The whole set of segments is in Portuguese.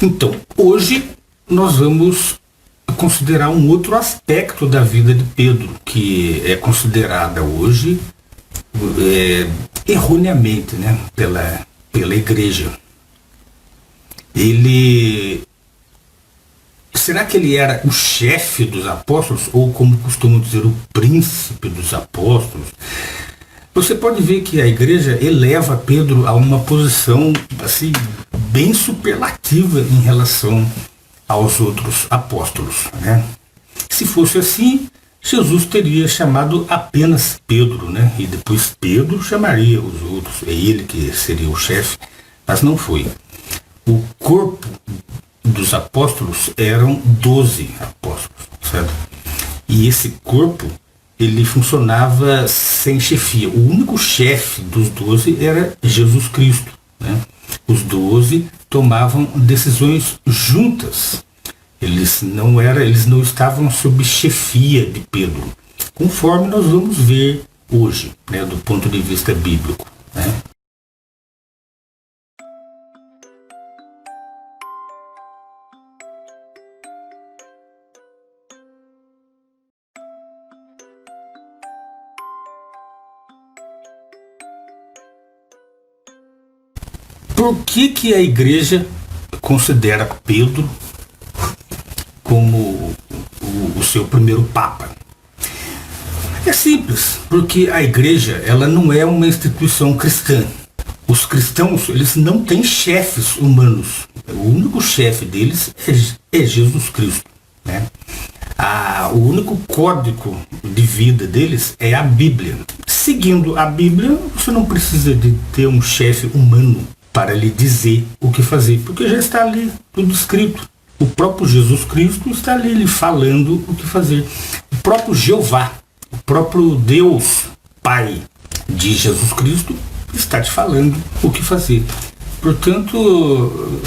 Então, hoje nós vamos considerar um outro aspecto da vida de Pedro, que é considerada hoje erroneamente, né, pela igreja. Será que ele era o chefe dos apóstolos, ou como costumam dizer, o príncipe dos apóstolos? Você pode ver que a igreja eleva Pedro a uma posição assim, bem superlativa em relação aos outros apóstolos, né? Se fosse assim, Jesus teria chamado apenas Pedro, né? E depois Pedro chamaria os outros, é ele que seria o chefe, mas não foi. O corpo dos apóstolos eram 12 apóstolos, certo? E esse corpo, ele funcionava sem chefia. O único chefe dos 12 era Jesus Cristo, né? Os 12 tomavam decisões juntas. Eles não estavam sob chefia de Pedro, conforme nós vamos ver hoje, né, do ponto de vista bíblico, né? Por que a igreja considera Pedro como o seu primeiro papa? É simples, porque a igreja, ela não é uma instituição cristã. Os cristãos, eles não têm chefes humanos. O único chefe deles é Jesus Cristo, né? O único código de vida deles é a Bíblia. Seguindo a Bíblia, você não precisa de ter um chefe humano para lhe dizer o que fazer, porque já está ali tudo escrito. O próprio Jesus Cristo está ali lhe falando o que fazer. O próprio Jeová, o próprio Deus Pai de Jesus Cristo está te falando o que fazer. Portanto,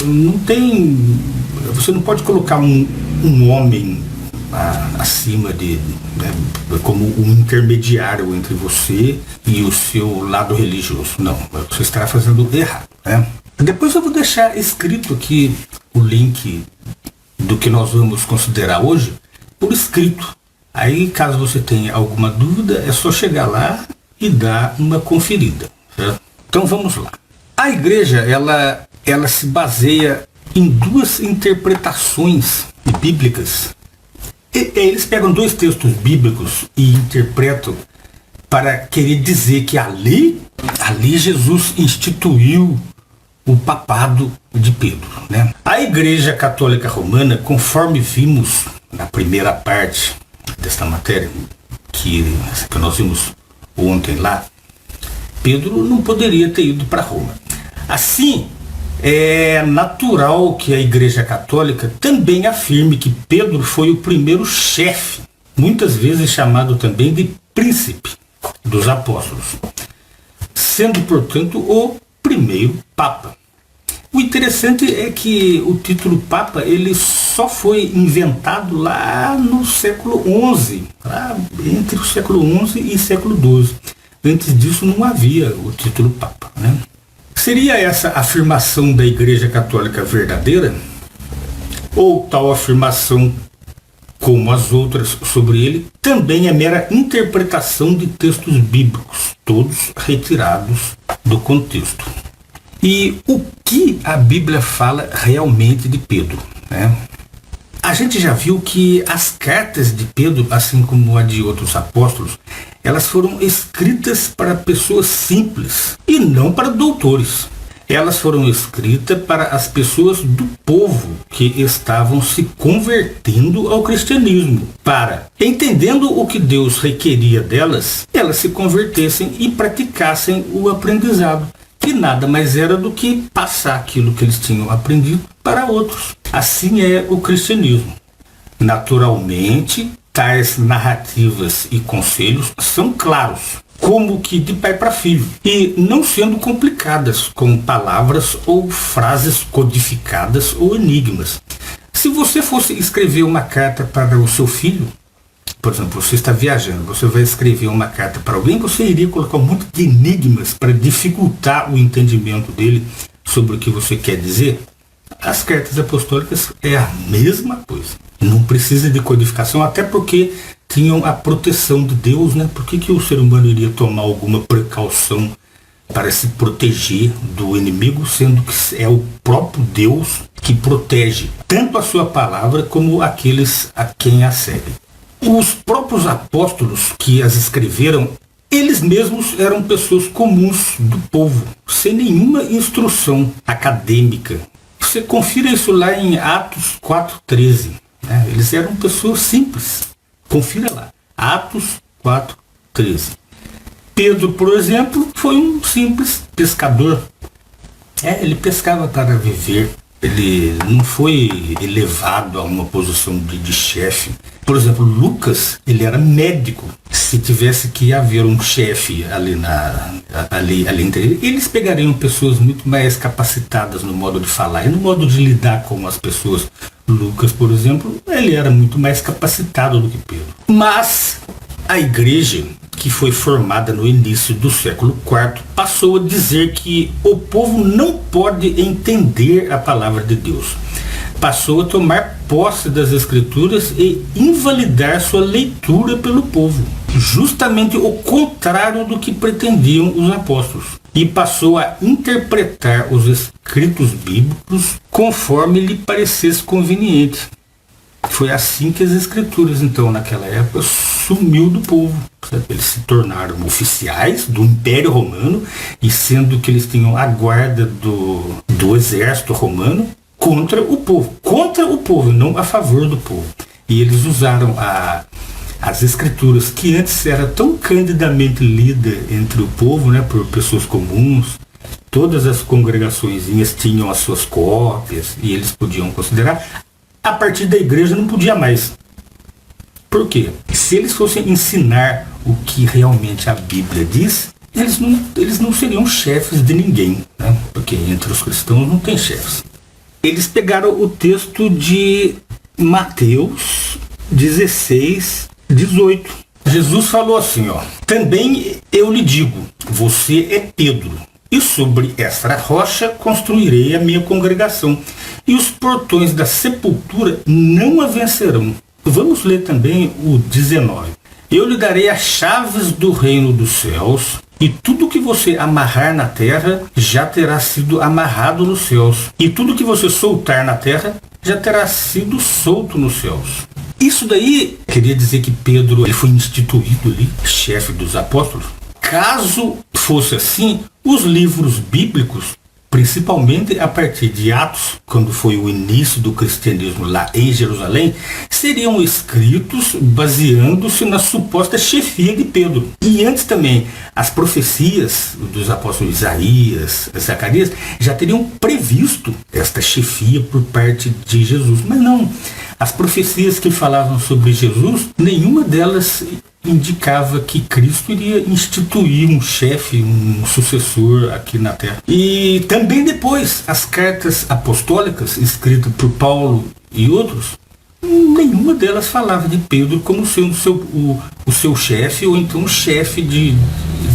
você não pode colocar um homem acima né, como um intermediário entre você e o seu lado religioso. Não, você estará fazendo errado, né? Depois eu vou deixar escrito aqui o link do que nós vamos considerar hoje por escrito. Aí, caso você tenha alguma dúvida, é só chegar lá e dar uma conferida, certo? Então vamos lá. A igreja, ela se baseia em duas interpretações bíblicas. Eles pegam dois textos bíblicos e interpretam para querer dizer que ali Jesus instituiu o papado de Pedro, né? A Igreja Católica Romana, conforme vimos na primeira parte desta matéria, que nós vimos ontem lá, Pedro não poderia ter ido para Roma. Assim, é natural que a Igreja Católica também afirme que Pedro foi o primeiro chefe, muitas vezes chamado também de príncipe dos apóstolos, sendo, portanto, o primeiro Papa. O interessante é que o título Papa ele só foi inventado lá no século XI, lá entre o século XI e século XII. Antes disso não havia o título Papa, né? Seria essa afirmação da Igreja Católica verdadeira? Ou tal afirmação, como as outras sobre ele, também é mera interpretação de textos bíblicos, todos retirados do contexto? E o que a Bíblia fala realmente de Pedro, né? A gente já viu que as cartas de Pedro, assim como a de outros apóstolos, elas foram escritas para pessoas simples e não para doutores. Elas foram escritas para as pessoas do povo que estavam se convertendo ao cristianismo, para, entendendo o que Deus requeria delas, elas se convertessem e praticassem o aprendizado, que nada mais era do que passar aquilo que eles tinham aprendido para outros. Assim é o cristianismo. Naturalmente, tais narrativas e conselhos são claros, como que de pai para filho, e não sendo complicadas com palavras ou frases codificadas ou enigmas. Se você fosse escrever uma carta para o seu filho, por exemplo, você está viajando, você vai escrever uma carta para alguém, você iria colocar um monte de enigmas para dificultar o entendimento dele sobre o que você quer dizer? as cartas apostólicas é a mesma coisa. Não precisa de codificação, até porque tinham a proteção de Deus, né? Por que o ser humano iria tomar alguma precaução para se proteger do inimigo, sendo que é o próprio Deus que protege tanto a sua palavra como aqueles a quem a seguem? Os próprios apóstolos que as escreveram, eles mesmos eram pessoas comuns do povo, sem nenhuma instrução acadêmica. Você confira isso lá em Atos 4,13. Né? Eles eram pessoas simples. Confira lá. Atos 4,13. Pedro, por exemplo, foi um simples pescador. Ele pescava para viver. Ele não foi elevado a uma posição de chefe. Por exemplo, Lucas, ele era médico. Se tivesse que haver um chefe ali entre eles pegariam pessoas muito mais capacitadas no modo de falar e no modo de lidar com as pessoas. Lucas, por exemplo, ele era muito mais capacitado do que Pedro. Mas a igreja, que foi formada no início do século IV, passou a dizer que o povo não pode entender a palavra de Deus. Passou a tomar posse das Escrituras e invalidar sua leitura pelo povo. Justamente o contrário do que pretendiam os apóstolos. E passou a interpretar os escritos bíblicos conforme lhe parecesse conveniente. Foi assim que as Escrituras, então, naquela época, sumiu do povo. Eles se tornaram oficiais do Império Romano, e sendo que eles tinham a guarda do exército romano, contra o povo, não a favor do povo. E eles usaram as escrituras, que antes era tão candidamente lida entre o povo, né, por pessoas comuns. Todas as congregaçõezinhas tinham as suas cópias e eles podiam considerar. A partir da igreja não podia mais. Por quê? Se eles fossem ensinar o que realmente a Bíblia diz, eles não seriam chefes de ninguém, né? Porque entre os cristãos não tem chefes. Eles pegaram o texto de Mateus 16, 18. Jesus falou assim, também eu lhe digo, você é Pedro, e sobre esta rocha construirei a minha congregação, e os portões da sepultura não a vencerão. Vamos ler também o 19. Eu lhe darei as chaves do reino dos céus, e tudo que você amarrar na terra já terá sido amarrado nos céus, e tudo que você soltar na terra já terá sido solto nos céus. Isso daí queria dizer que Pedro ele foi instituído ali, chefe dos apóstolos. Caso fosse assim, os livros bíblicos, principalmente a partir de Atos, quando foi o início do cristianismo lá em Jerusalém, seriam escritos baseando-se na suposta chefia de Pedro. E antes também, as profecias dos apóstolos Isaías, Zacarias, já teriam previsto esta chefia por parte de Jesus. Mas não, as profecias que falavam sobre Jesus, nenhuma delas indicava que Cristo iria instituir um chefe, um sucessor aqui na Terra. E também depois, as cartas apostólicas escritas por Paulo e outros, nenhuma delas falava de Pedro como sendo o seu chefe ou então o chefe de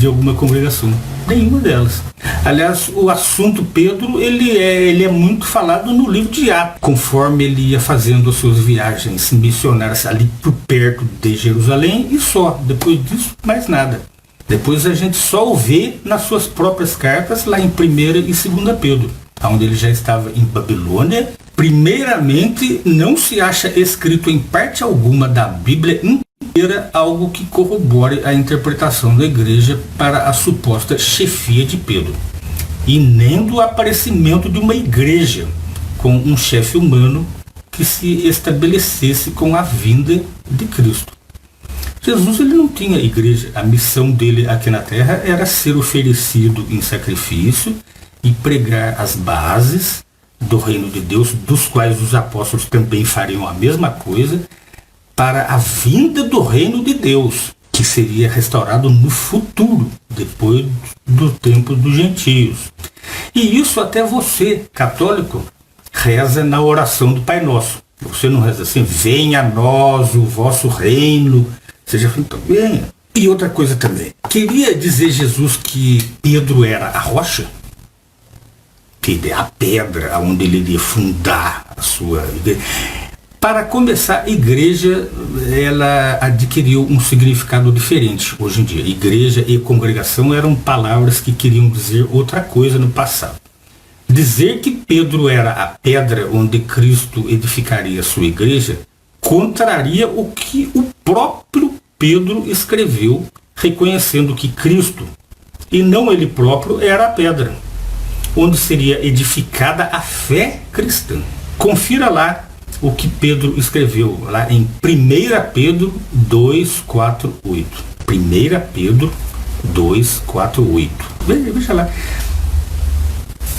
alguma congregação. Nenhuma delas. Aliás, o assunto Pedro, ele é muito falado no livro de Atos, conforme ele ia fazendo as suas viagens missionárias ali por perto de Jerusalém e só. Depois disso, mais nada. Depois a gente só o vê nas suas próprias cartas, lá em 1ª e 2ª Pedro, onde ele já estava em Babilônia. Primeiramente, não se acha escrito em parte alguma da Bíblia inteira algo que corrobore a interpretação da igreja para a suposta chefia de Pedro, e nem do aparecimento de uma igreja com um chefe humano que se estabelecesse com a vinda de Cristo. Jesus ele não tinha igreja. A missão dele aqui na terra era ser oferecido em sacrifício e pregar as bases do reino de Deus, dos quais os apóstolos também fariam a mesma coisa, para a vinda do reino de Deus, que seria restaurado no futuro, depois do tempo dos gentios. E isso até você, católico, reza na oração do Pai Nosso. Você não reza assim, venha a nós o vosso reino, seja feito, venha. E outra coisa também, queria dizer Jesus que Pedro era a rocha? que é a pedra onde ele iria fundar a sua igreja. Para começar, igreja, ela adquiriu um significado diferente hoje em dia. Igreja e congregação eram palavras que queriam dizer outra coisa no passado. Dizer que Pedro era a pedra onde Cristo edificaria a sua igreja contraria o que o próprio Pedro escreveu, reconhecendo que Cristo, e não ele próprio, era a pedra, onde seria edificada a fé cristã. Confira lá o que Pedro escreveu, lá em 1 Pedro 2, 4, 8. 1 Pedro 2, 4, 8. Veja lá.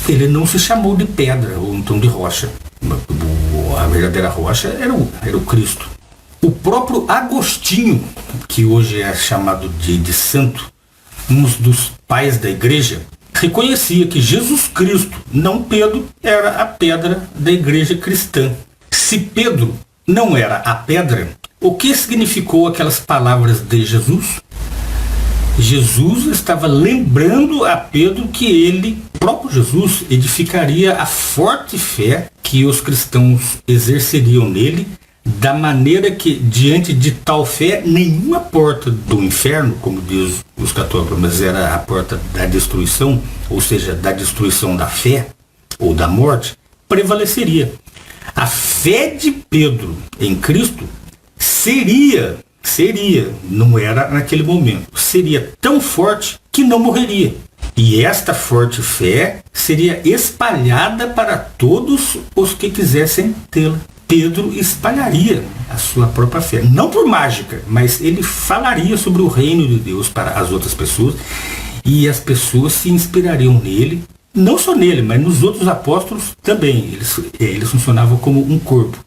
Ele não se chamou de pedra ou então de rocha. A verdadeira rocha era o Cristo. O próprio Agostinho, que hoje é chamado de santo, um dos pais da igreja, reconhecia que Jesus Cristo, não Pedro, era a pedra da igreja cristã. Se Pedro não era a pedra, o que significou aquelas palavras de Jesus? Jesus estava lembrando a Pedro que ele, próprio Jesus, edificaria a forte fé que os cristãos exerceriam nele, da maneira que, diante de tal fé, nenhuma porta do inferno, como diz os católicos, mas era a porta da destruição, ou seja, da destruição da fé ou da morte, prevaleceria. A fé de Pedro em Cristo seria, não era naquele momento, seria tão forte que não morreria. E esta forte fé seria espalhada para todos os que quisessem tê-la. Pedro espalharia a sua própria fé, não por mágica, mas ele falaria sobre o reino de Deus para as outras pessoas, e as pessoas se inspirariam nele, não só nele, mas nos outros apóstolos também. Eles funcionavam como um corpo.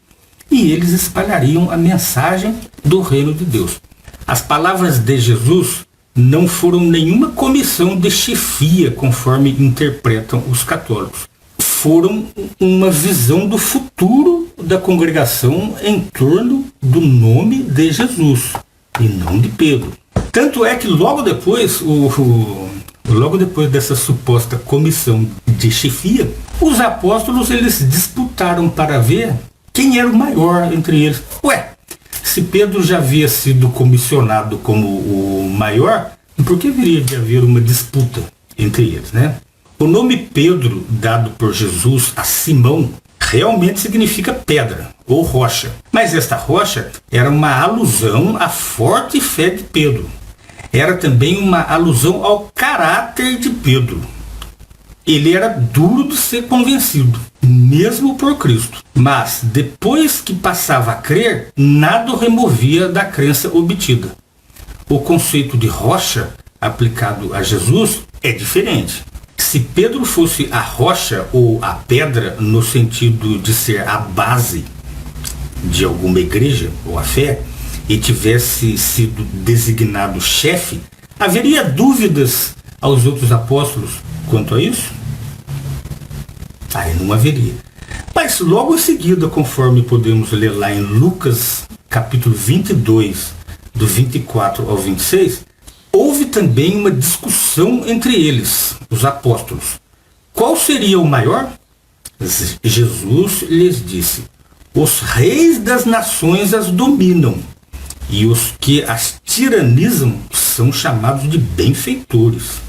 E eles espalhariam a mensagem do reino de Deus. As palavras de Jesus não foram nenhuma comissão de chefia, conforme interpretam os católicos. Foram uma visão do futuro da congregação em torno do nome de Jesus, e não de Pedro. Tanto é que logo depois dessa suposta comissão de chefia, os apóstolos eles disputaram para ver quem era o maior entre eles. Se Pedro já havia sido comissionado como o maior, por que haveria de haver uma disputa entre eles, né? O nome Pedro, dado por Jesus a Simão, realmente significa pedra ou rocha. Mas esta rocha era uma alusão à forte fé de Pedro. Era também uma alusão ao caráter de Pedro. Ele era duro de ser convencido, mesmo por Cristo. Mas, depois que passava a crer, nada o removia da crença obtida. O conceito de rocha, aplicado a Jesus, é diferente. Se Pedro fosse a rocha ou a pedra, no sentido de ser a base de alguma igreja ou a fé, e tivesse sido designado chefe, haveria dúvidas aos outros apóstolos quanto a isso? Aí não haveria. Mas logo em seguida, conforme podemos ler lá em Lucas, capítulo 22, do 24 ao 26, houve também uma discussão entre eles, os apóstolos. Qual seria o maior? Jesus lhes disse: os reis das nações as dominam, e os que as tiranizam são chamados de benfeitores.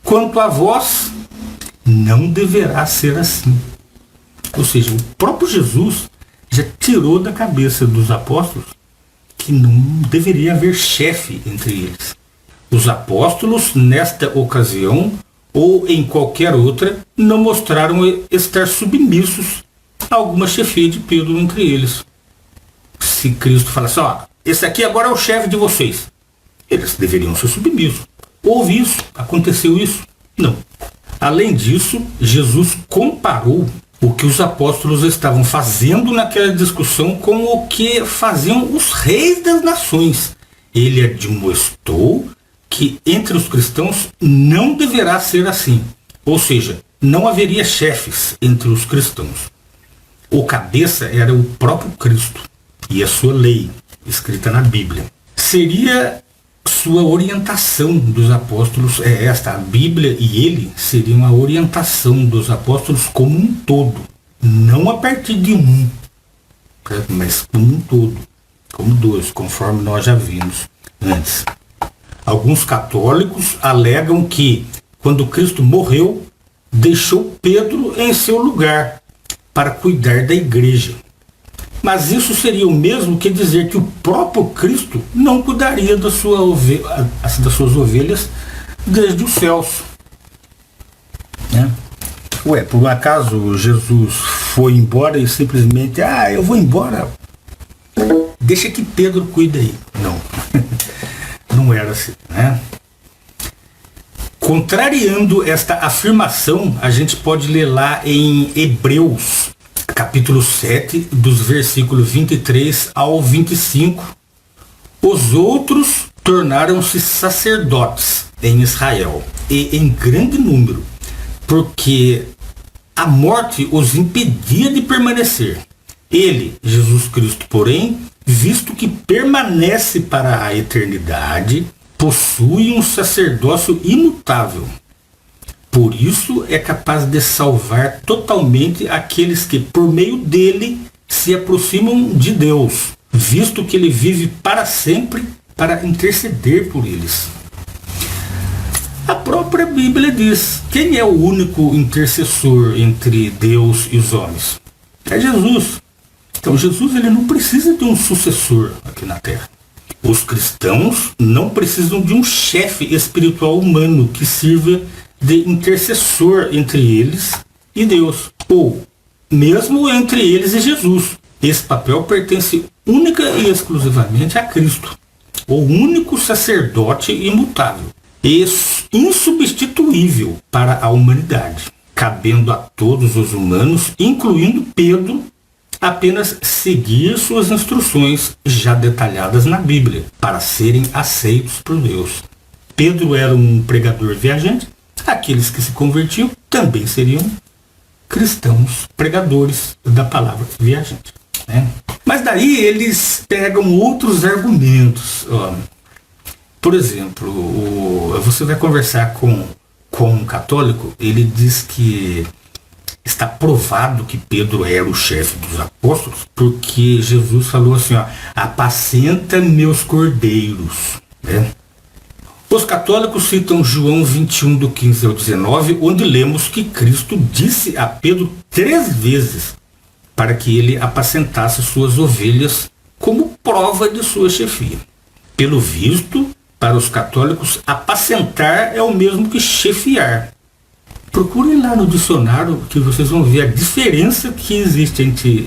Quanto a vós, não deverá ser assim. Ou seja, o próprio Jesus já tirou da cabeça dos apóstolos que não deveria haver chefe entre eles. Os apóstolos, nesta ocasião, ou em qualquer outra, não mostraram estar submissos a alguma chefia de Pedro entre eles. Se Cristo falasse, esse aqui agora é o chefe de vocês, eles deveriam ser submissos. Houve isso? Aconteceu isso? Não. Além disso, Jesus comparou o que os apóstolos estavam fazendo naquela discussão com o que faziam os reis das nações. Ele admoestou que entre os cristãos não deverá ser assim. Ou seja, não haveria chefes entre os cristãos. O cabeça era o próprio Cristo e a sua lei, escrita na Bíblia. Seria sua orientação dos apóstolos é esta. A Bíblia e ele seriam a orientação dos apóstolos como um todo. Não a partir de um, mas como um todo. Como dois, conforme nós já vimos antes. Alguns católicos alegam que, quando Cristo morreu, deixou Pedro em seu lugar para cuidar da igreja. Mas isso seria o mesmo que dizer que o próprio Cristo não cuidaria das suas ovelhas desde os céus. Né? Ué, por um acaso Jesus foi embora e simplesmente, eu vou embora, deixa que Pedro cuide aí. Não, não era assim, né? Contrariando esta afirmação, a gente pode ler lá em Hebreus, capítulo 7, dos versículos 23 ao 25. Os outros tornaram-se sacerdotes em Israel, e em grande número, porque a morte os impedia de permanecer. Ele, Jesus Cristo, porém, visto que permanece para a eternidade, possui um sacerdócio imutável. Por isso é capaz de salvar totalmente aqueles que, por meio dele, se aproximam de Deus, visto que ele vive para sempre para interceder por eles. A própria Bíblia diz: quem é o único intercessor entre Deus e os homens? É Jesus. Então Jesus ele não precisa de um sucessor aqui na Terra. Os cristãos não precisam de um chefe espiritual humano que sirva de intercessor entre eles e Deus, ou mesmo entre eles e Jesus. Esse papel pertence única e exclusivamente a Cristo, o único sacerdote imutável e insubstituível para a humanidade, cabendo a todos os humanos, incluindo Pedro, apenas seguir suas instruções já detalhadas na Bíblia, para serem aceitos por Deus. Pedro era um pregador viajante, aqueles que se convertiam também seriam cristãos pregadores da palavra viajante. Né? Mas daí eles pegam outros argumentos. Por exemplo, você vai conversar com um católico, ele diz que está provado que Pedro era o chefe dos apóstolos, porque Jesus falou assim, apacenta meus cordeiros. Né? Os católicos citam João 21, do 15 ao 19, onde lemos que Cristo disse a Pedro 3 vezes para que ele apacentasse suas ovelhas como prova de sua chefia. Pelo visto, para os católicos, apacentar é o mesmo que chefiar. Procurem lá no dicionário que vocês vão ver a diferença que existe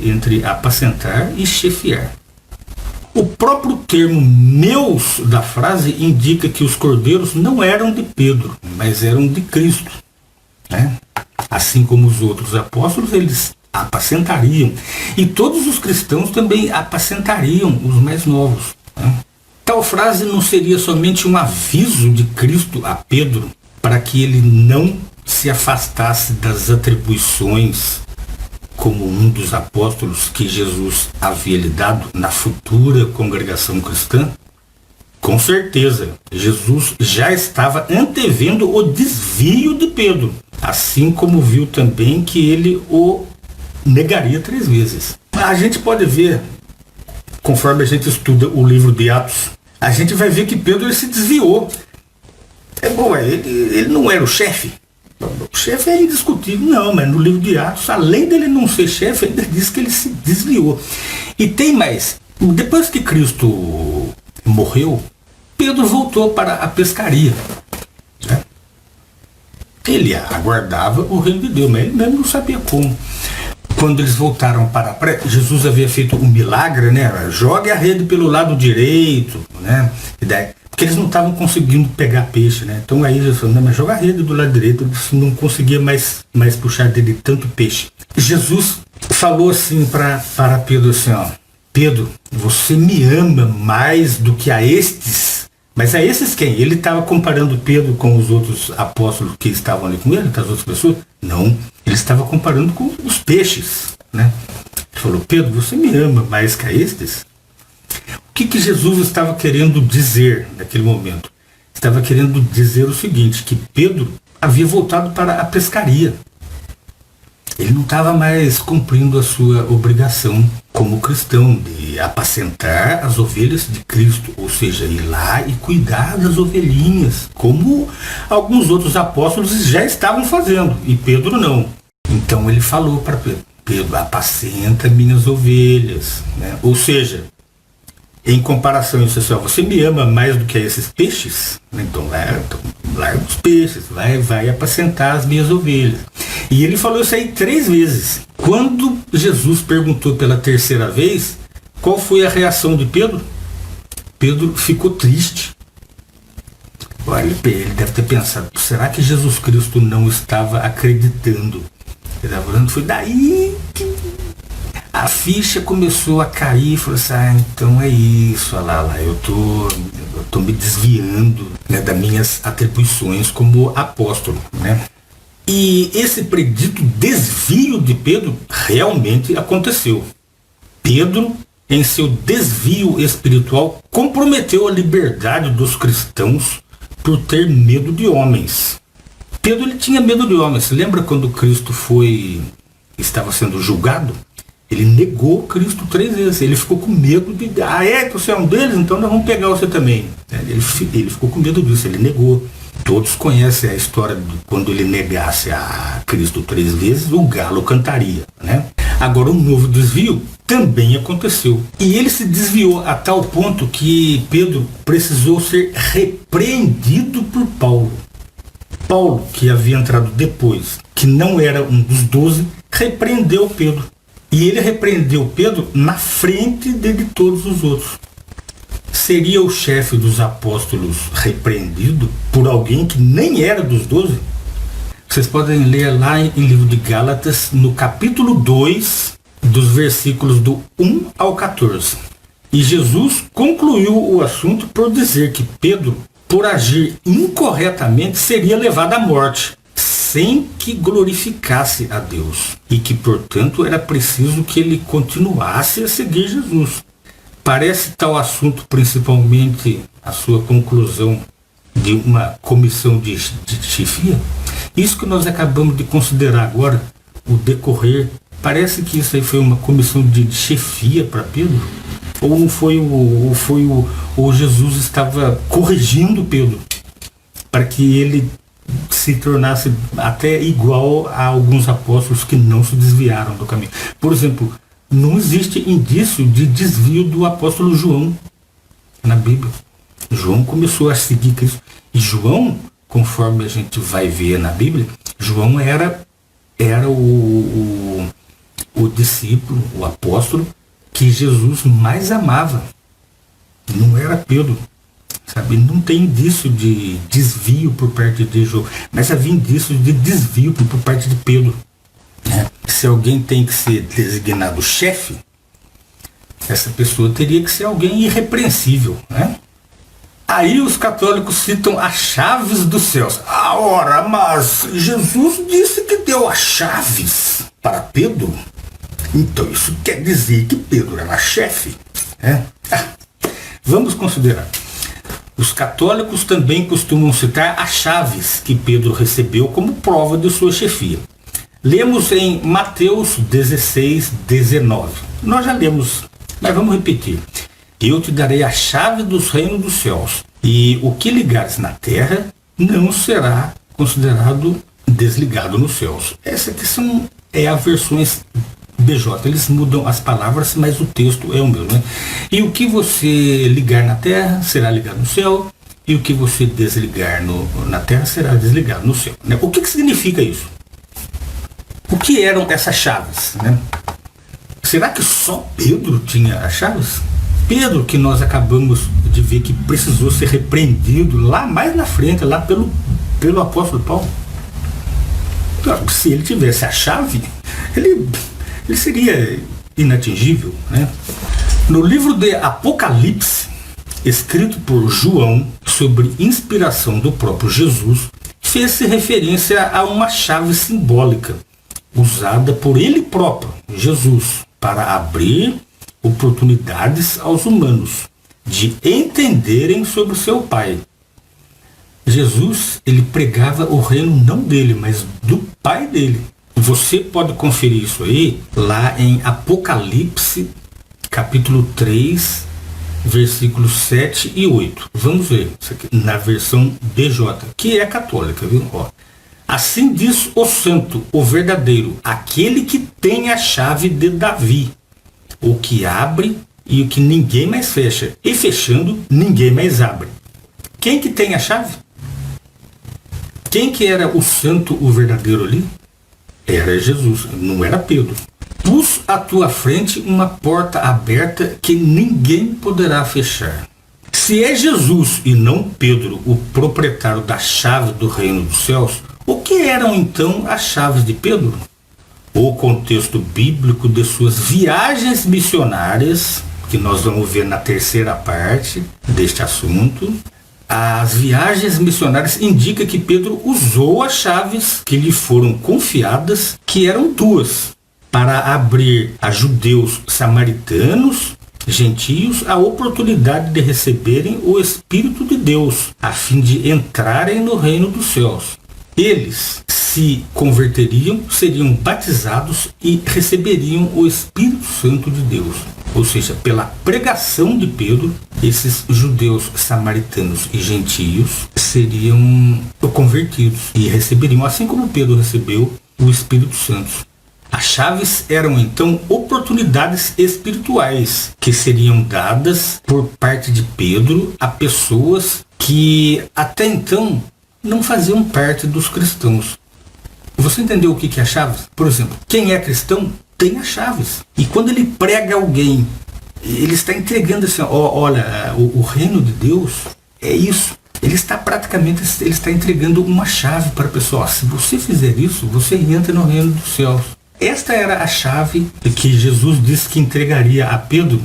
entre apacentar e chefiar. O próprio termo meus da frase indica que os cordeiros não eram de Pedro, mas eram de Cristo. Né? Assim como os outros apóstolos, eles apacentariam. E todos os cristãos também apacentariam os mais novos. Né? Tal frase não seria somente um aviso de Cristo a Pedro para que ele não se afastasse das atribuições como um dos apóstolos que Jesus havia lhe dado na futura congregação cristã? Com certeza, Jesus já estava antevendo o desvio de Pedro, assim como viu também que ele o negaria 3 vezes. A gente pode ver, conforme a gente estuda o livro de Atos, a gente vai ver que Pedro ele se desviou. Ele não era o chefe. O chefe é indiscutível. Não, mas no livro de Atos, além dele não ser chefe, ainda diz que ele se desviou. E tem mais. Depois que Cristo morreu, Pedro voltou para a pescaria. Né? Ele aguardava o reino de Deus, mas ele mesmo não sabia como. Quando eles voltaram para a praia, Jesus havia feito um milagre, né? Jogue a rede pelo lado direito, né? E daí, porque eles não estavam conseguindo pegar peixe, né? Então aí Jesus falou, mas joga a rede do lado direito, eles não conseguia mais puxar dele tanto peixe. Jesus falou assim para Pedro assim, Pedro, você me ama mais do que a estes. Mas a esses quem? Ele estava comparando Pedro com os outros apóstolos que estavam ali com ele, com as outras pessoas? Não, ele estava comparando com os peixes, né? Ele falou, Pedro, você me ama mais que a estes? O que Jesus estava querendo dizer naquele momento? Estava querendo dizer o seguinte, que Pedro havia voltado para a pescaria. Ele não estava mais cumprindo a sua obrigação como cristão de apacentar as ovelhas de Cristo, ou seja, ir lá e cuidar das ovelhinhas, como alguns outros apóstolos já estavam fazendo, e Pedro não. Então ele falou para Pedro, Pedro, apacenta minhas ovelhas, né? Ou seja, em comparação isso, assim, ó, você me ama mais do que esses peixes? Então larga os peixes, vai apacentar as minhas ovelhas. E ele falou isso aí 3 vezes. Quando Jesus perguntou pela 3ª vez, qual foi a reação de Pedro? Pedro ficou triste. Olha, ele deve ter pensado, será que Jesus Cristo não estava acreditando? Ele estava falando, foi daí que a ficha começou a cair, falou assim, então é isso, olha lá, eu tô me desviando, né, das minhas atribuições como apóstolo, né? E esse predito desvio de Pedro realmente aconteceu. Pedro, em seu desvio espiritual, comprometeu a liberdade dos cristãos por ter medo de homens. Pedro, ele tinha medo de homens. Lembra quando Cristo estava sendo julgado? Ele negou Cristo 3 vezes. Ele ficou com medo de... você é um deles? Então nós vamos pegar você também. Ele ficou com medo disso, ele negou. Todos conhecem a história de quando ele negasse a Cristo 3 vezes, o galo cantaria, né? Agora, um novo desvio também aconteceu. E ele se desviou a tal ponto que Pedro precisou ser repreendido por Paulo. Paulo, que havia entrado depois, que não era um dos 12, repreendeu Pedro. E ele repreendeu Pedro na frente de todos os outros. Seria o chefe dos apóstolos repreendido por alguém que nem era dos 12? Vocês podem ler lá em livro de Gálatas, no capítulo 2, dos versículos do 1 ao 14. E Jesus concluiu o assunto por dizer que Pedro, por agir incorretamente, seria levado à morte, sem que glorificasse a Deus, e que, portanto, era preciso que ele continuasse a seguir Jesus. Parece tal assunto, principalmente a sua conclusão de uma comissão de chefia? Isso que nós acabamos de considerar agora, o decorrer, parece que isso aí foi uma comissão de chefia para Pedro? Ou não foi ou Jesus estava corrigindo Pedro para que ele se tornasse até igual a alguns apóstolos que não se desviaram do caminho? Por exemplo, não existe indício de desvio do apóstolo João na Bíblia. João começou a seguir Cristo. E João, conforme a gente vai ver na Bíblia, João era o discípulo, o apóstolo que Jesus mais amava. Não era Pedro. Sabe? Não tem indício de desvio por parte de João, mas havia indício de desvio por parte de Pedro. Se alguém tem que ser designado chefe, essa pessoa teria que ser alguém irrepreensível, né? Aí os católicos citam as chaves dos céus. Ora, mas Jesus disse que deu as chaves para Pedro. Então isso quer dizer que Pedro era chefe, né? Vamos considerar. Os católicos também costumam citar as chaves que Pedro recebeu como prova de sua chefia. Lemos em Mateus 16, 19. Nós já lemos, mas vamos repetir. Eu te darei a chave dos reinos dos céus, e o que ligares na terra não será considerado desligado nos céus. Essa aqui é a versões BJ. Eles mudam as palavras, mas o texto é o mesmo, né? E o que você ligar na terra será ligado no céu, e o que você desligar na terra será desligado no céu, né? O que significa isso? O que eram essas chaves, né? Será que só Pedro tinha as chaves? Pedro, que nós acabamos de ver que precisou ser repreendido lá mais na frente, lá pelo apóstolo Paulo. Se ele tivesse a chave, ele seria inatingível, né? No livro de Apocalipse, escrito por João, sobre inspiração do próprio Jesus, fez-se referência a uma chave simbólica, usada por ele próprio, Jesus, para abrir oportunidades aos humanos. de entenderem sobre o seu Pai. Jesus, ele pregava o reino não dele, mas do Pai dele. Você pode conferir isso aí lá em Apocalipse, capítulo 3, versículos 7 e 8. Vamos ver isso aqui na versão BJ, que é católica, viu? Ó. Assim diz o santo, o verdadeiro, aquele que tem a chave de Davi, o que abre e o que ninguém mais fecha, e fechando, ninguém mais abre. Quem que tem a chave? Quem que era o santo, o verdadeiro ali? Era Jesus, não era Pedro. Pus à tua frente uma porta aberta que ninguém poderá fechar. Se é Jesus e não Pedro o proprietário da chave do reino dos céus, o que eram então as chaves de Pedro? O contexto bíblico de suas viagens missionárias, que nós vamos ver na terceira parte deste assunto. As viagens missionárias indicam que Pedro usou as chaves que lhe foram confiadas, que eram duas, para abrir a judeus samaritanos, gentios, a oportunidade de receberem o Espírito de Deus, a fim de entrarem no reino dos céus. Eles se converteriam, seriam batizados e receberiam o Espírito Santo de Deus. Ou seja, pela pregação de Pedro, esses judeus samaritanos e gentios seriam convertidos e receberiam, assim como Pedro recebeu, o Espírito Santo. As chaves eram então oportunidades espirituais que seriam dadas por parte de Pedro a pessoas que até então não faziam parte dos cristãos. Você entendeu o que é chaves? Por exemplo, quem é cristão tem as chaves. E quando ele prega alguém, ele está entregando assim, olha, o reino de Deus é isso. Ele está entregando uma chave para a pessoa. Se você fizer isso, você entra no reino dos céus. Esta era a chave que Jesus disse que entregaria a Pedro.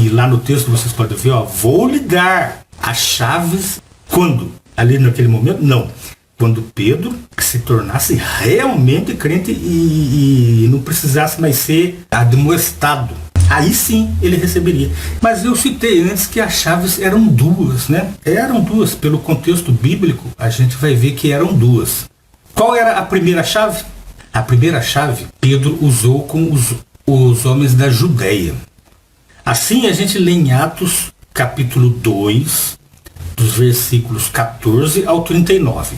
E lá no texto vocês podem ver, vou lhe dar as chaves quando? Ali naquele momento? Não. Quando Pedro se tornasse realmente crente e não precisasse mais ser admoestado. Aí sim ele receberia. Mas eu citei antes que as chaves eram duas, né? Eram duas. Pelo contexto bíblico, a gente vai ver que eram duas. Qual era a primeira chave? A primeira chave Pedro usou com os homens da Judéia. Assim a gente lê em Atos capítulo 2, dos versículos 14 ao 39.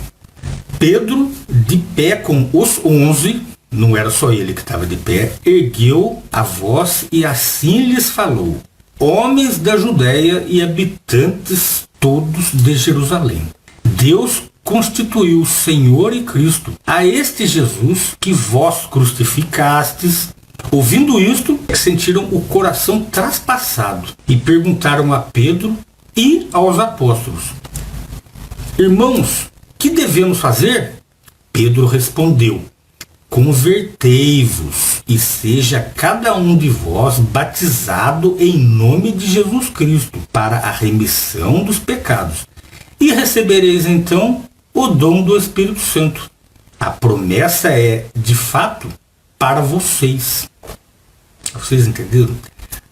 Pedro, de pé com os 11, não era só ele que estava de pé, ergueu a voz e assim lhes falou: homens da Judéia e habitantes todos de Jerusalém, Deus constituiu Senhor e Cristo a este Jesus que vós crucificastes. Ouvindo isto, sentiram o coração traspassado e perguntaram a Pedro e aos apóstolos: irmãos, que devemos fazer? Pedro respondeu: convertei-vos e seja cada um de vós batizado em nome de Jesus Cristo para a remissão dos pecados, e recebereis então o dom do Espírito Santo. A promessa é, de fato, para vocês. Vocês entenderam?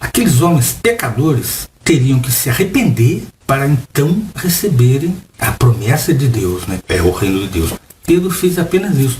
Aqueles homens pecadores teriam que se arrepender para então receberem a promessa de Deus, né? É o reino de Deus. Pedro fez apenas isso.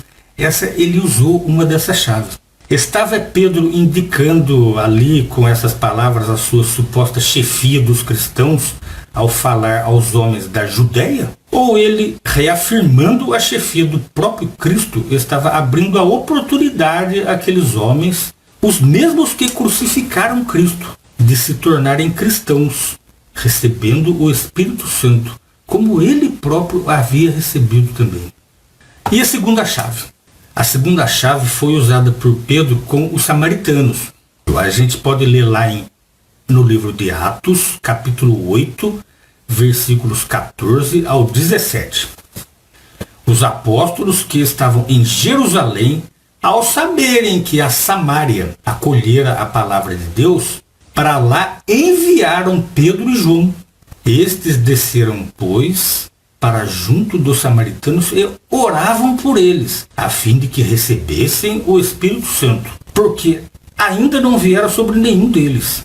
Ele usou uma dessas chaves. Estava Pedro indicando ali com essas palavras a sua suposta chefia dos cristãos ao falar aos homens da Judéia? Ou ele, reafirmando a chefia do próprio Cristo, estava abrindo a oportunidade àqueles homens, os mesmos que crucificaram Cristo, de se tornarem cristãos, recebendo o Espírito Santo, como ele próprio havia recebido também? E a segunda chave? A segunda chave foi usada por Pedro com os samaritanos. A gente pode ler lá no livro de Atos, capítulo 8, versículos 14 ao 17. Os apóstolos que estavam em Jerusalém, ao saberem que a Samária acolhera a palavra de Deus, para lá enviaram Pedro e João. Estes desceram, pois, para junto dos samaritanos e oravam por eles, a fim de que recebessem o Espírito Santo, porque ainda não viera sobre nenhum deles.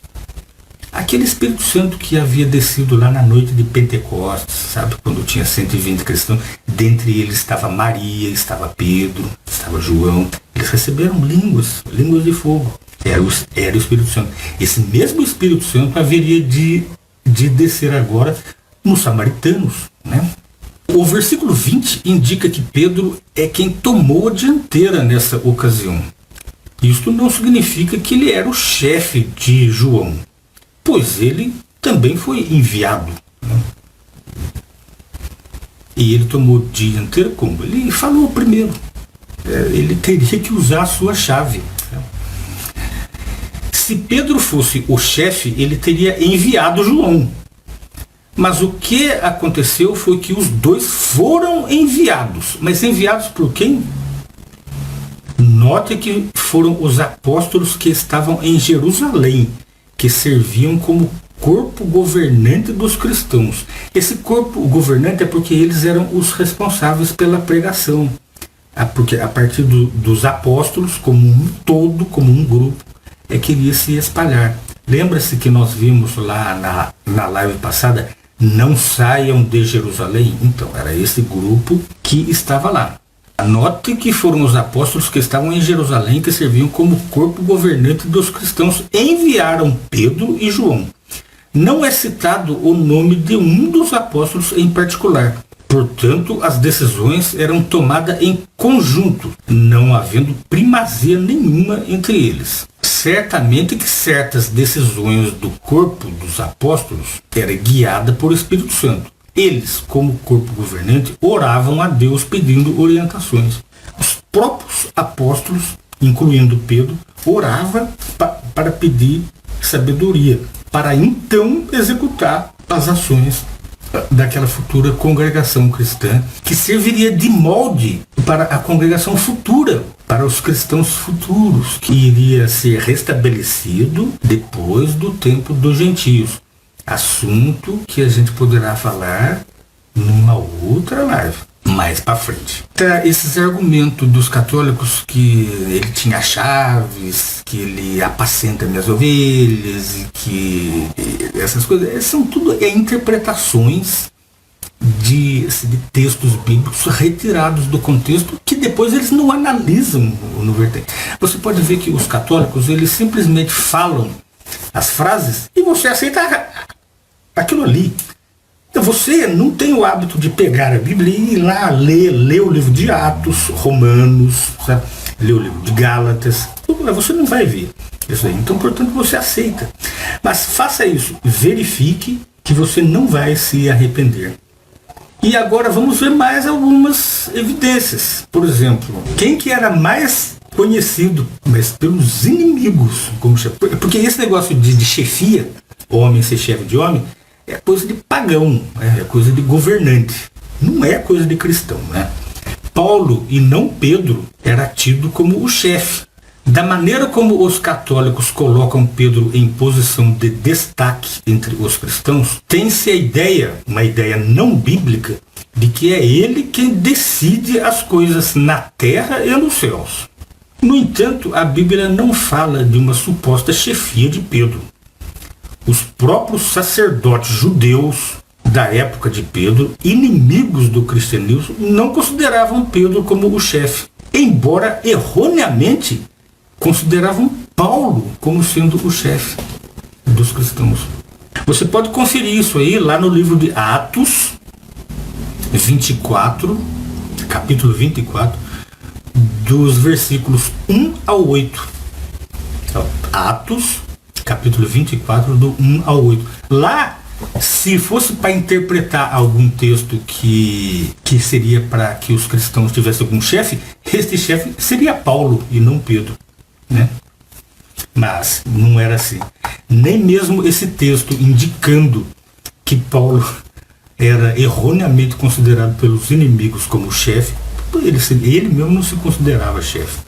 aquele Espírito Santo que havia descido lá na noite de Pentecostes, sabe? Quando tinha 120 cristãos, dentre eles estava Maria, estava Pedro, estava João. Eles receberam línguas de fogo. Era o Espírito Santo. Esse mesmo Espírito Santo haveria de descer agora nos samaritanos, né? O versículo 20 indica que Pedro é quem tomou a dianteira nessa ocasião. Isto não significa que ele era o chefe de João, pois ele também foi enviado, né? E ele tomou dianteira como? Ele falou primeiro. Ele teria que usar a sua chave. Se Pedro fosse o chefe, ele teria enviado João. Mas o que aconteceu foi que os dois foram enviados. Mas enviados por quem? Note que foram os apóstolos que estavam em Jerusalém, que serviam como corpo governante dos cristãos. Esse corpo governante é porque eles eram os responsáveis pela pregação. Porque a partir dos apóstolos, como um todo, como um grupo, que iria se espalhar. Lembra-se que nós vimos lá na live passada, não saiam de Jerusalém? Então, era esse grupo que estava lá. Note que foram os apóstolos que estavam em Jerusalém, que serviam como corpo governante dos cristãos, enviaram Pedro e João. Não é citado o nome de um dos apóstolos em particular. Portanto, as decisões eram tomadas em conjunto, não havendo primazia nenhuma entre eles. Certamente que certas decisões do corpo dos apóstolos eram guiadas por Espírito Santo. Eles, como corpo governante, oravam a Deus pedindo orientações. Os próprios apóstolos, incluindo Pedro, oravam para pedir sabedoria, para então executar as ações daquela futura congregação cristã, que serviria de molde para a congregação futura, para os cristãos futuros, que iria ser restabelecido depois do tempo dos gentios. Assunto que a gente poderá falar numa outra live, mais para frente. Tá, esses argumentos dos católicos que ele tinha chaves, que ele apacenta minhas ovelhas, e que essas coisas, são tudo interpretações de textos bíblicos retirados do contexto, que depois eles não analisam no vertente. Você pode ver que os católicos, eles simplesmente falam as frases e você aceita aquilo ali. Então você não tem o hábito de pegar a Bíblia e ir lá ler o livro de Atos, Romanos, sabe? Ler o livro de Gálatas. Você não vai ver isso aí. Então, portanto, você aceita. Mas faça isso. Verifique que você não vai se arrepender. E agora vamos ver mais algumas evidências. Por exemplo, quem que era mais conhecido, mas pelos inimigos, como chefe? Porque esse negócio de chefia, homem ser chefe de homem, é coisa de pagão, é coisa de governante, não é coisa de cristão, né? Paulo, e não Pedro, era tido como o chefe. Da maneira como os católicos colocam Pedro em posição de destaque entre os cristãos, tem-se a ideia, uma ideia não bíblica, de que é ele quem decide as coisas na terra e nos céus. No entanto, a Bíblia não fala de uma suposta chefia de Pedro. Os próprios sacerdotes judeus da época de Pedro, inimigos do cristianismo, não consideravam Pedro como o chefe, embora erroneamente consideravam Paulo como sendo o chefe dos cristãos. Você pode conferir isso aí lá no livro de Atos 24, capítulo 24, dos versículos 1 ao 8. Atos, capítulo 24, do 1 ao 8. Lá, se fosse para interpretar algum texto que seria para que os cristãos tivessem algum chefe, este chefe seria Paulo e não Pedro, né? Mas não era assim. Nem mesmo esse texto indicando que Paulo era erroneamente considerado pelos inimigos como chefe, ele mesmo não se considerava chefe.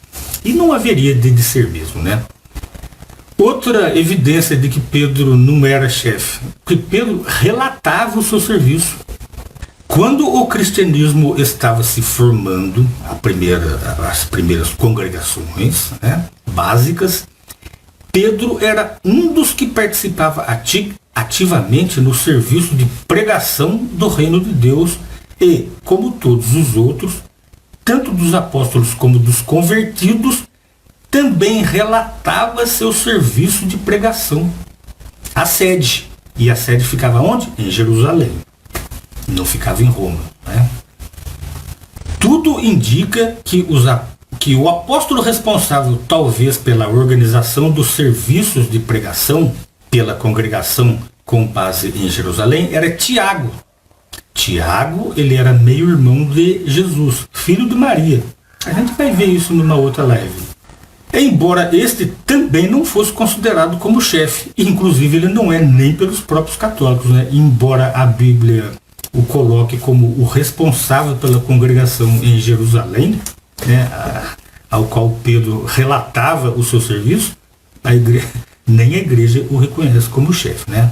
E não haveria de ser mesmo, né? Outra evidência de que Pedro não era chefe, porque Pedro relatava o seu serviço. Quando o cristianismo estava se formando, as primeiras congregações, né, básicas, Pedro era um dos que participava ativamente no serviço de pregação do reino de Deus e, como todos os outros, tanto dos apóstolos como dos convertidos, também relatava seu serviço de pregação. A sede. E a sede ficava onde? Em Jerusalém. Não ficava em Roma. Né? Tudo indica que o apóstolo responsável, talvez, pela organização dos serviços de pregação pela congregação com base em Jerusalém, era Tiago. Tiago, ele era meio-irmão de Jesus, filho de Maria. A gente vai ver isso numa outra live. Embora este também não fosse considerado como chefe, inclusive ele não é nem pelos próprios católicos, né? Embora a Bíblia o coloque como o responsável pela congregação em Jerusalém, né? Ao qual Pedro relatava o seu serviço, nem a igreja o reconhece como chefe, né?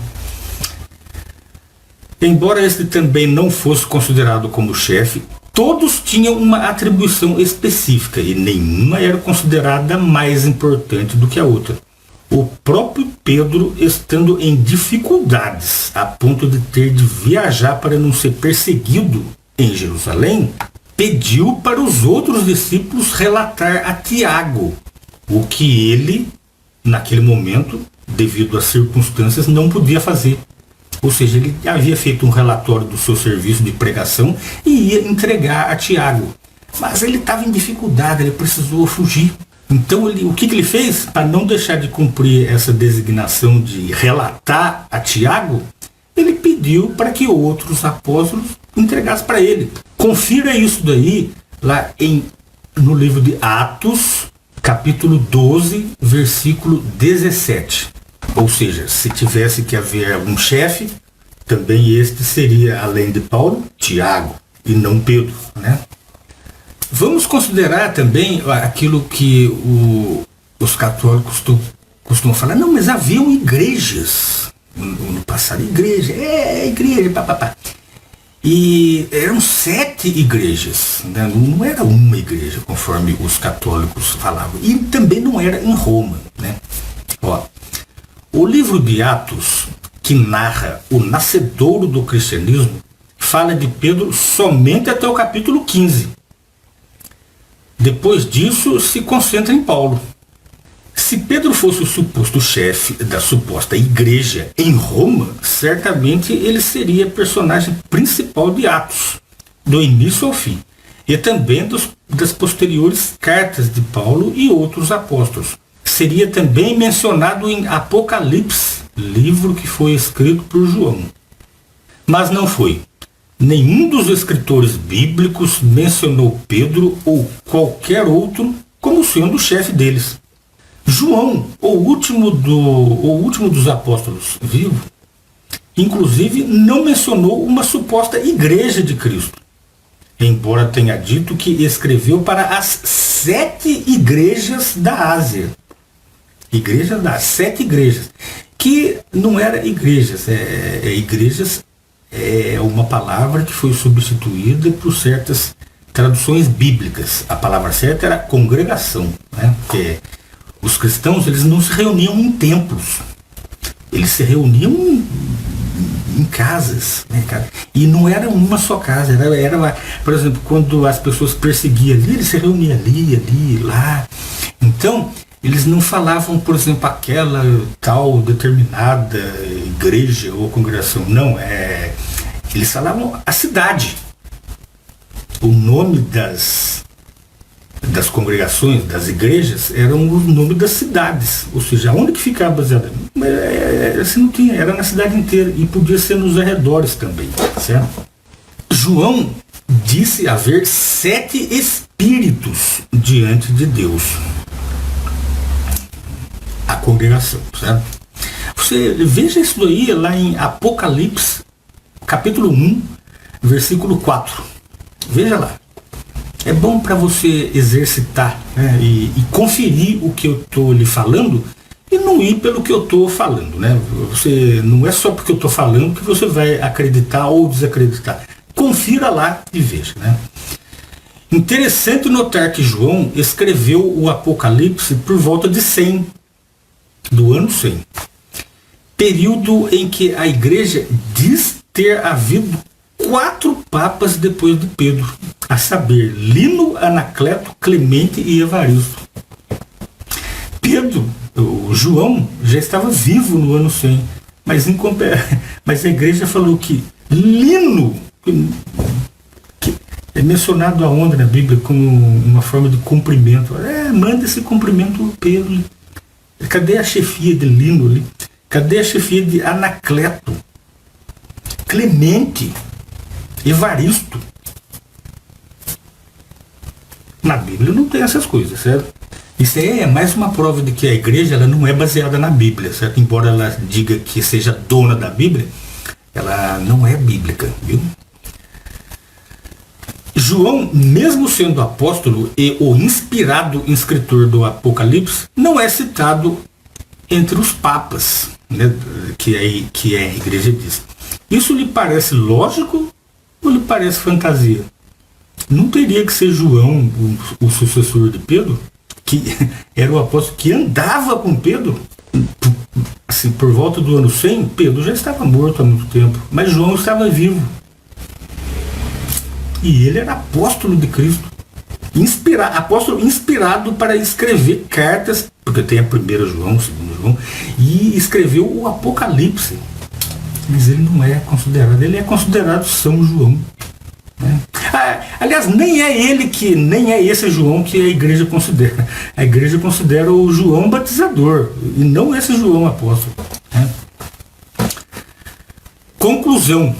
Embora este também não fosse considerado como chefe, todos tinham uma atribuição específica e nenhuma era considerada mais importante do que a outra. O próprio Pedro, estando em dificuldades a ponto de ter de viajar para não ser perseguido em Jerusalém, pediu para os outros discípulos relatar a Tiago o que ele, naquele momento, devido às circunstâncias, não podia fazer. Ou seja, ele havia feito um relatório do seu serviço de pregação e ia entregar a Tiago. Mas ele estava em dificuldade, ele precisou fugir. Então, o que ele fez? Para não deixar de cumprir essa designação de relatar a Tiago, ele pediu para que outros apóstolos entregassem para ele. Confira isso daí lá no livro de Atos, capítulo 12, versículo 17. Ou seja, se tivesse que haver algum chefe, também este seria, além de Paulo, Tiago, e não Pedro, né? Vamos considerar também aquilo que os católicos costumam falar. Não, mas haviam igrejas no passado. Igreja, papapá. E eram 7 igrejas, né? Não era uma igreja, conforme os católicos falavam. E também não era em Roma, né? Ó, o livro de Atos, que narra o nascedouro do cristianismo, fala de Pedro somente até o capítulo 15. Depois disso, se concentra em Paulo. Se Pedro fosse o suposto chefe da suposta igreja em Roma, certamente ele seria personagem principal de Atos, do início ao fim, e também das posteriores cartas de Paulo e outros apóstolos. Seria também mencionado em Apocalipse, livro que foi escrito por João. Mas não foi. Nenhum dos escritores bíblicos mencionou Pedro ou qualquer outro como sendo o chefe deles. João, o último dos apóstolos vivo, inclusive não mencionou uma suposta igreja de Cristo, embora tenha dito que escreveu para as 7 igrejas da Ásia. 7 igrejas, que não eram igrejas, igrejas é uma palavra que foi substituída por certas traduções bíblicas. A palavra certa era congregação, né? Porque os cristãos, eles não se reuniam em templos, eles se reuniam em casas, né, cara? E não era uma só casa, era, por exemplo, quando as pessoas perseguiam ali, eles se reuniam ali, lá. Então, eles não falavam, por exemplo, aquela tal determinada igreja ou congregação. Não, eles falavam a cidade. O nome das congregações, das igrejas, eram o nome das cidades. Ou seja, onde que ficava baseada? Assim, não tinha, era na cidade inteira. E podia ser nos arredores também, certo? João disse haver 7 espíritos diante de Deus. A congregação, certo? Você veja isso daí lá em Apocalipse, capítulo 1, versículo 4. Veja lá. É bom para você exercitar, né, e conferir o que eu estou lhe falando e não ir pelo que eu estou falando, né? Não é só porque eu estou falando que você vai acreditar ou desacreditar. Confira lá e veja, né? Interessante notar que João escreveu o Apocalipse por volta de 100 do ano 100. Período em que a igreja diz ter havido 4 papas depois de Pedro, a saber, Lino, Anacleto, Clemente e Evaristo. Pedro, o João, já estava vivo no ano 100, mas a igreja falou que Lino, que é mencionado aonde na Bíblia como uma forma de cumprimento, manda esse cumprimento ao Pedro. Cadê a chefia de Lino ali? Cadê a chefia de Anacleto, Clemente, Evaristo? Na Bíblia não tem essas coisas, certo? Isso aí é mais uma prova de que a igreja ela não é baseada na Bíblia, certo? Embora ela diga que seja dona da Bíblia, ela não é bíblica, viu? João, mesmo sendo apóstolo e o inspirado escritor do Apocalipse, não é citado entre os papas, né, que a igreja diz. Isso lhe parece lógico ou lhe parece fantasia? Não teria que ser João o sucessor de Pedro, que era o apóstolo que andava com Pedro? Assim, por volta do ano 100, Pedro já estava morto há muito tempo, mas João estava vivo. E ele era apóstolo de Cristo. Apóstolo inspirado para escrever cartas, porque tem a 1 João, 2 João, e escreveu o Apocalipse. Mas ele não é considerado, ele é considerado São João. Né? Aliás, nem é esse João que a igreja considera. A igreja considera o João batizador, e não esse João apóstolo. Né? Conclusão.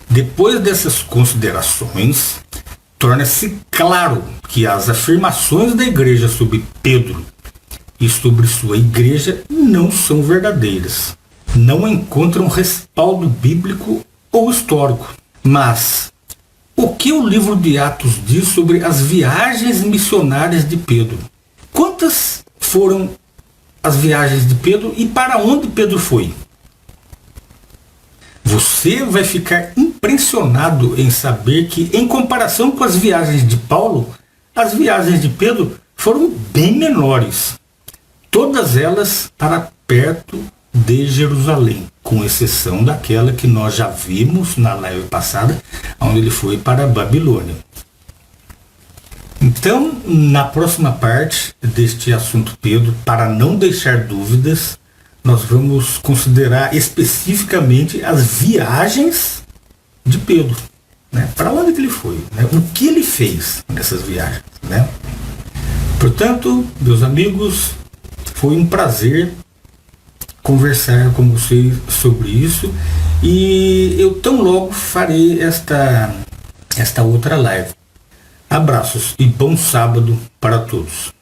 Depois dessas considerações, torna-se claro que as afirmações da igreja sobre Pedro e sobre sua igreja não são verdadeiras. Não encontram respaldo bíblico ou histórico. Mas o que o livro de Atos diz sobre as viagens missionárias de Pedro? Quantas foram as viagens de Pedro e para onde Pedro foi? Você vai ficar impressionado em saber que, em comparação com as viagens de Paulo, as viagens de Pedro foram bem menores. Todas elas para perto de Jerusalém, com exceção daquela que nós já vimos na live passada, onde ele foi para a Babilônia. Então, na próxima parte deste assunto Pedro, para não deixar dúvidas, nós vamos considerar especificamente as viagens de Pedro. Né? Para onde que ele foi? Né? O que ele fez nessas viagens? Né? Portanto, meus amigos, foi um prazer conversar com vocês sobre isso, e eu tão logo farei esta outra live. Abraços e bom sábado para todos.